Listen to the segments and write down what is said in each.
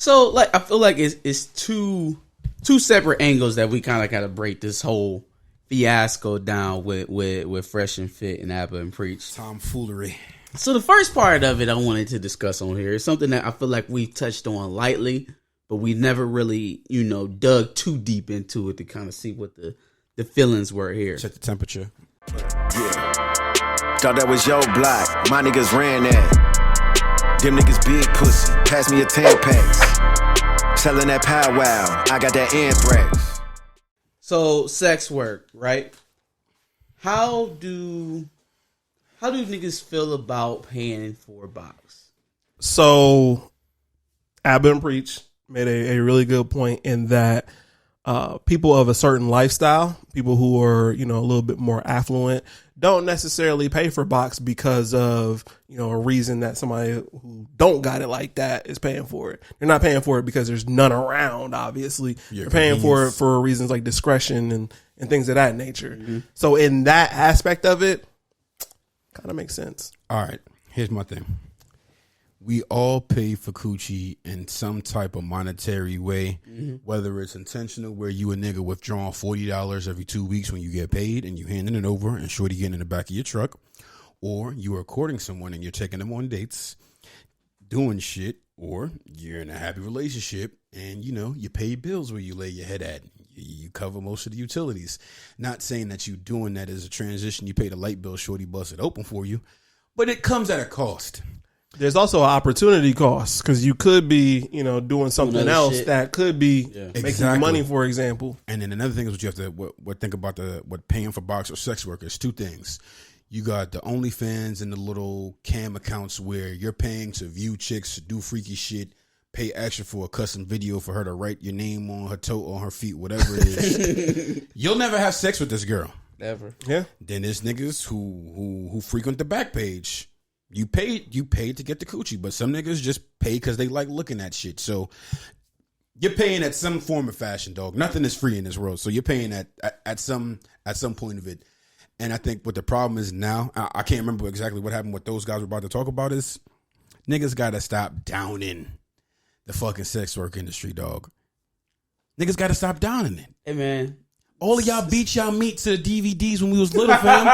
So like I feel like it's two separate angles that we kind of gotta break this whole fiasco down with Fresh and Fit and Abba and Preach. Tomfoolery. So the first part of it I wanted to discuss on here is something that I feel like we touched on lightly, but we never really, dug too deep into it to kind of see what the feelings were here. Check the temperature. Yeah. Thought that was your block. My niggas ran that. Them niggas big pussy. Pass me a 10 packs. Selling that powwow. I got that anthrax. So sex work, right? How do niggas feel about paying for a box? So Abba and Preach made a really good point in that people of a certain lifestyle, people who are, a little bit more affluent, don't necessarily pay for box because of, a reason that somebody who don't got it like that is paying for it. They're not paying for it because there's none around, obviously. They're paying for it for reasons like discretion and things of that nature. Mm-hmm. So in that aspect of it, kind of makes sense. All right, here's my thing. We all pay for coochie in some type of monetary way, whether it's intentional, where you a nigga withdrawing $40 every 2 weeks when you get paid and you handing it over and shorty getting in the back of your truck, or you are courting someone and you're taking them on dates, doing shit, or you're in a happy relationship and, you pay bills where you lay your head at. You cover most of the utilities. Not saying that you doing that as a transition. You pay the light bill, shorty bust it open for you, but it comes at a cost. There's also an opportunity cost because you could be, doing something else shit that could be making you money, for example. And then another thing is what you have to what think about what paying for box or sex workers. Two things. You got the OnlyFans and the little cam accounts where you're paying to view chicks, do freaky shit, pay extra for a custom video for her to write your name on her toe, on her feet, whatever it is. You'll never have sex with this girl. Never. Yeah. Then there's niggas who frequent the back page. You paid to get the coochie, but some niggas just pay because they like looking at shit. So you're paying at some form of fashion, dog. Nothing is free in this world. So you're paying at some point of it. And I think what the problem is now, I can't remember exactly what happened, what those guys were about to talk about is niggas got to stop downing the fucking sex work industry, dog. Niggas got to stop downing it. Hey, man. All of y'all beat y'all meat to the DVDs when we was little, fam.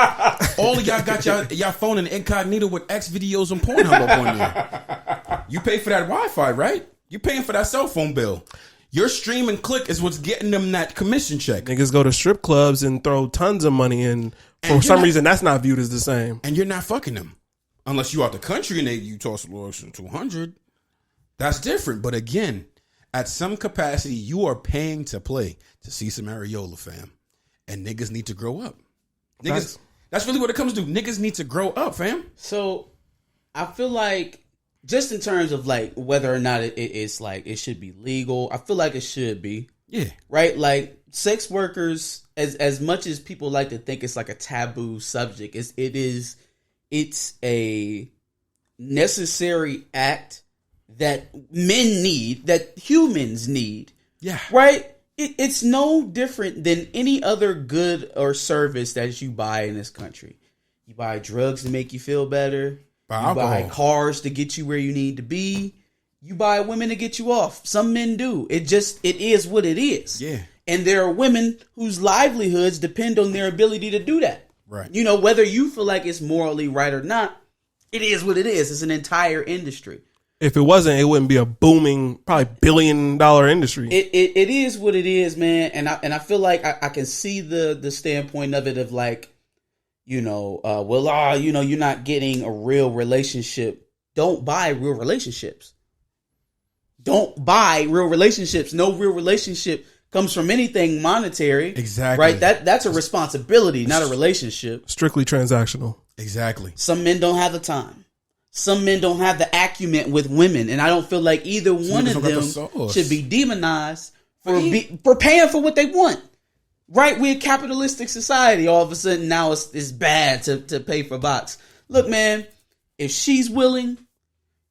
All of y'all got y'all phone in incognito with X videos and Pornhub up on there. You pay for that Wi-Fi, right? You paying for that cell phone bill. Your stream and click is what's getting them that commission check. Niggas go to strip clubs and throw tons of money in. For some reason, that's not viewed as the same. And you're not fucking them. Unless you out the country and you toss a little 200. That's different. But again, at some capacity, you are paying to play to see some areola, fam. And niggas need to grow up. Niggas, that's really what it comes to. Niggas need to grow up, fam. So I feel like just in terms of like whether or not it's like it should be legal, I feel like it should be. Yeah. Right? Like sex workers, as much as people like to think it's like a taboo subject, it's a necessary act that men need, that humans need. Yeah. Right? It's no different than any other good or service that you buy in this country. You buy drugs to make you feel better. You buy cars to get you where you need to be. You buy women to get you off. Some men do. It is what it is. Yeah. And there are women whose livelihoods depend on their ability to do that. Right. Whether you feel like it's morally right or not, it is what it is. It's an entire industry. If it wasn't, it wouldn't be a booming, probably $1 billion industry. It is what it is, man. And I feel like I can see the standpoint of it of like, you're not getting a real relationship. Don't buy real relationships. Don't buy real relationships. No real relationship comes from anything monetary. Exactly. Right? That's a responsibility, not a relationship. Strictly transactional. Exactly. Some men don't have the time. Some men don't have the acumen with women, and I don't feel like either one of them should be demonized for paying for what they want. Right? We're a capitalistic society. All of a sudden now it's bad to pay for box. Look, man, if she's willing,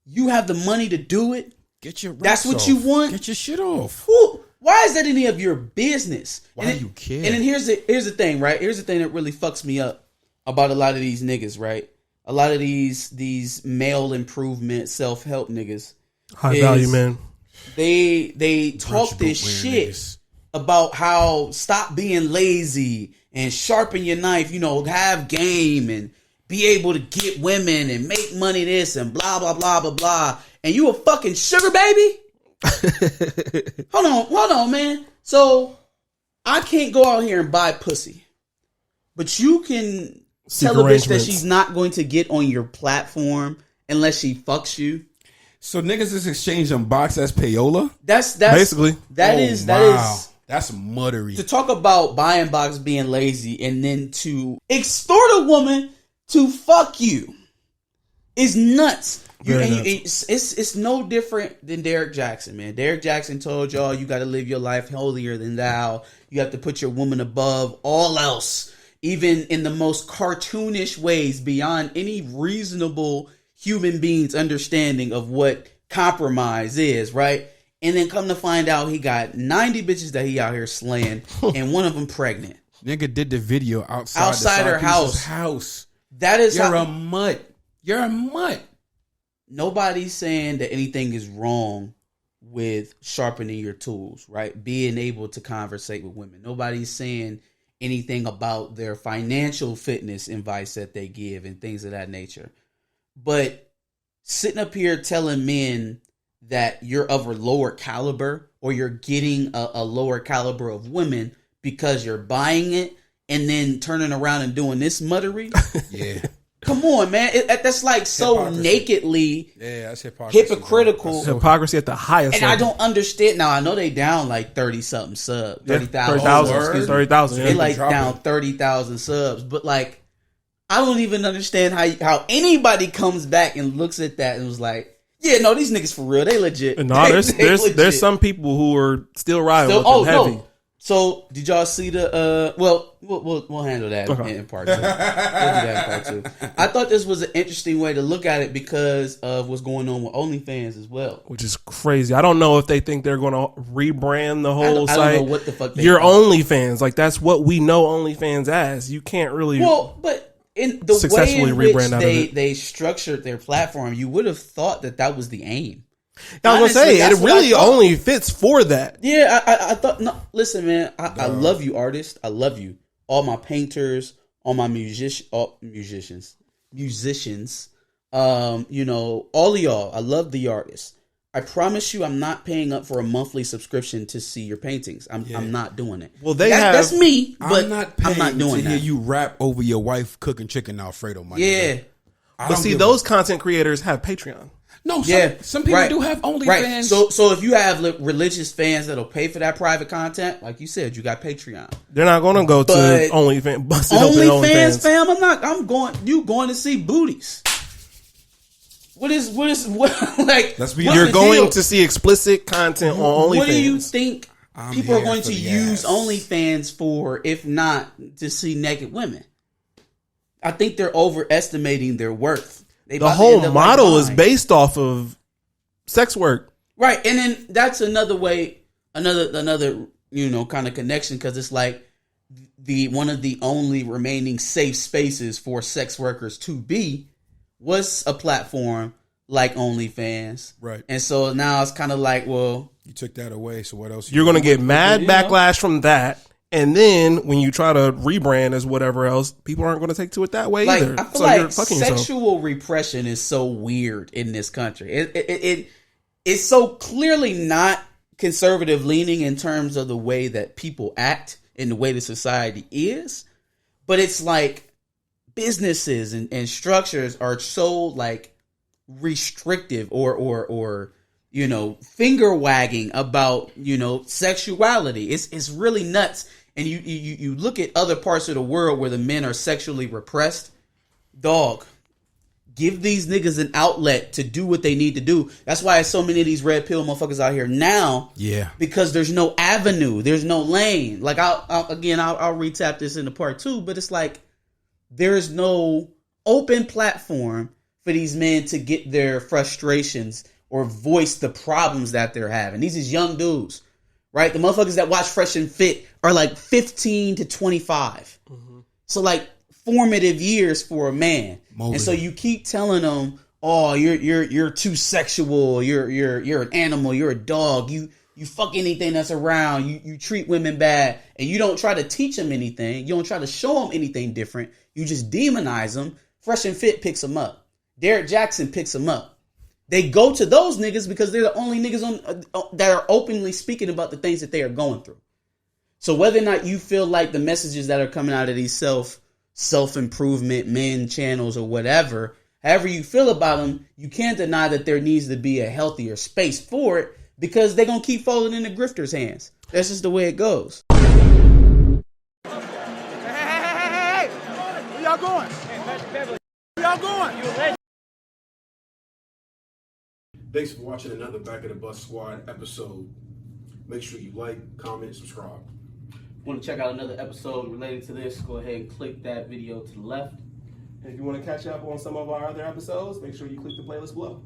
you have the money to do it. Get your That's what off. you want. Get your shit off. Whew. Why is that any of your business? Why do you care? And then here's the thing, right? Here's the thing that really fucks me up about a lot of these niggas, right? A lot of these male improvement, self-help niggas. High value men. they talk this shit niggas about how stop being lazy and sharpen your knife, have game and be able to get women and make money this and blah, blah, blah, blah, blah. And you a fucking sugar baby? Hold on, man. So I can't go out here and buy pussy, but you can tell a bitch that she's not going to get on your platform unless she fucks you. So niggas is exchanging box as payola? That's basically. That is that's muddery. To talk about buying box being lazy and then to extort a woman to fuck you is nuts. It's no different than Derek Jackson, man. Derek Jackson told y'all you got to live your life holier than thou. You have to put your woman above all else, even in the most cartoonish ways, beyond any reasonable human being's understanding of what compromise is, right? And then come to find out he got 90 bitches that he out here slaying and one of them pregnant. Nigga did the video outside her house. That is You're a mutt. You're a mutt. Nobody's saying that anything is wrong with sharpening your tools, right? Being able to conversate with women. Nobody's saying anything about their financial fitness advice that they give and things of that nature. But sitting up here telling men that you're of a lower caliber or you're getting a lower caliber of women because you're buying it and then turning around and doing this muttery. Yeah. Come on, man. That's like so hypocrisy. Nakedly that's hypocritical. Hypocrisy at the highest and level. I don't understand. Now, I know they down like 30-something subs. 30,000. 30,000. They like down 30,000 subs. But like, I don't even understand how anybody comes back and looks at that and was like, yeah, no, these niggas for real. They legit. No, there's some people who are still riding with them heavy. No. So, did y'all see the? We'll handle that in part two. We'll do that in part two. I thought this was an interesting way to look at it because of what's going on with OnlyFans as well, which is crazy. I don't know if they think they're going to rebrand the whole site. I don't know what the fuck. Your OnlyFans, like that's what we know OnlyFans as. You can't really. Well, but in the way in which they structured their platform, you would have thought that was the aim. I was going to say, it really only fits for that. Yeah, I thought, no, listen, man, I love you, artists. I love you. All my painters, all my musicians, all of y'all. I love the artists. I promise you I'm not paying up for a monthly subscription to see your paintings. I'm not doing it. Well, that's me, but I'm not paying doing to that. hear you rap over your wife cooking chicken Alfredo, my nigga. But see, those content creators have Patreon. No, some people do have OnlyFans. Right. So if you have religious fans that'll pay for that private content, like you said, you got Patreon. They're not going to go to OnlyFans. OnlyFans, fam. You going to see booties. What like? You're going to see explicit content on OnlyFans. What do you think people are going to use OnlyFans for, if not to see naked women? I think they're overestimating their worth. The whole model is based off of sex work. Right. And then that's another way, another kind of connection, because it's like one of the only remaining safe spaces for sex workers to be was a platform like OnlyFans. Right. And so now it's kind of like, well, you took that away, so what else? You're going to get mad backlash from that. And then when you try to rebrand as whatever else, people aren't going to take to it that way either. I feel like sexual repression is so weird in this country. It's so clearly not conservative leaning in terms of the way that people act and the way the society is. But it's like businesses and structures are so like restrictive or finger wagging about, sexuality. It's really nuts. And you look at other parts of the world where the men are sexually repressed. Dog, give these niggas an outlet to do what they need to do. That's why so many of these red pill motherfuckers out here now. Yeah. Because there's no avenue. There's no lane. Like, I'll retap this into part 2, but it's like there is no open platform for these men to get their frustrations or voice the problems that they're having. These is young dudes, right? The motherfuckers that watch Fresh and Fit are like 15 to 25. Mm-hmm. So like formative years for a man. And so you keep telling them, oh, you're too sexual, you're an animal, you're a dog, you fuck anything that's around, you treat women bad, and you don't try to teach them anything, you don't try to show them anything different, you just demonize them. Fresh and Fit picks them up. Derek Jackson picks them up. They go to those niggas because they're the only niggas that are openly speaking about the things that they are going through. So whether or not you feel like the messages that are coming out of these self-improvement men channels or whatever, however you feel about them, you can't deny that there needs to be a healthier space for it because they're going to keep falling in the grifters' hands. That's just the way it goes. Hey, where y'all going? Where y'all going? Thanks for watching another Back of the Bus Squad episode. Make sure you like, comment, subscribe. Want to check out another episode related to this, go ahead and click that video to the left. And if you want to catch up on some of our other episodes, make sure you click the playlist below.